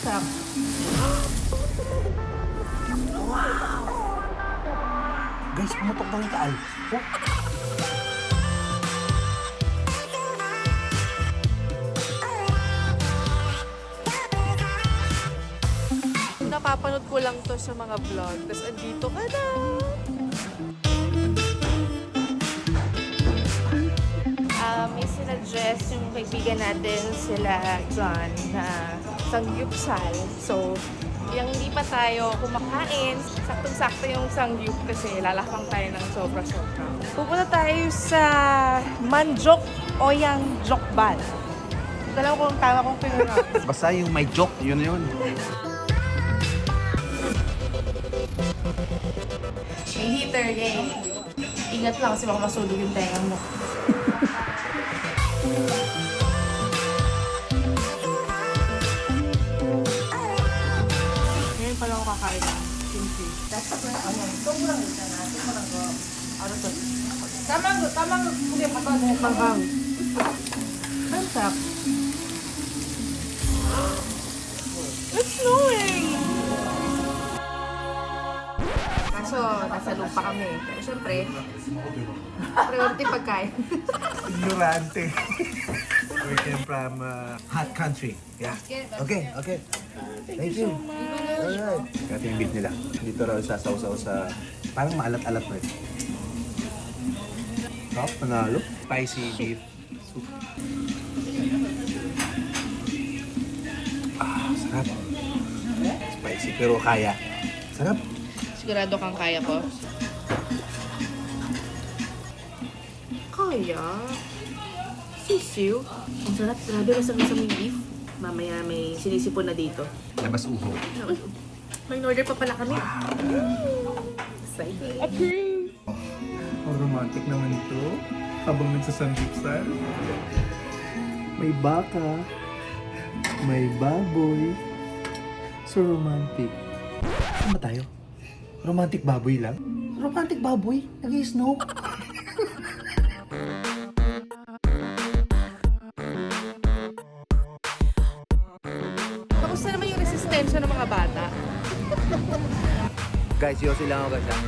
Sarap. Guys, pumutok daw yung taal. Oh. Napapanood ko lang to sa mga vlog. Tapos andito ka na. May sinadjust yung kaibigan natin sila John na sangyupsal. So, yung hindi pa tayo kumakain, saktong-sakto yung sangyup kasi lalakang tayo ng sobra-sobra. Pupunta tayo sa Manjok o yung Jokban. Dalaw kung tama kong pinunounce. Basta yung may joke, yun na yun. May heater, gang. Ingat lang kasi baka masunog yung tenga mo. Ngayon pala ako kakain ng kimchi. Sobrang isa na. Sobrang ko. Ano to? Tamang huli pa to. Manghang. Ang sarap. It's snowing! Kaso, nasa lupa kami. Pero syempre, priority pagkain. Ignorante. We came from hot country. Yeah. Okay, okay. Thank you. Alright. Ito yung beef nila. Dito raw sasaw-saw sa parang maalat-alat na ito. Top, panalo. Spicy beef soup. Ah, sarap. Spicy pero kaya. Sarap. Sigurado kang kaya ko? Kaya? Sisiw? Ang sarap. Grabe lasang-lasang yung beef. Mamaya may sinisipon na dito. Labas uho. May order pa pala kami. Exciting. Ang romantic naman ito. Habang nagsasamgipsal. May baka. May baboy. So romantic. Saan ba tayo? Romantic baboy lang? Romantic baboy? Nag-i-snow? Kamusta naman yung resistensya ng mga bata? Guys, yosi lang ako guys.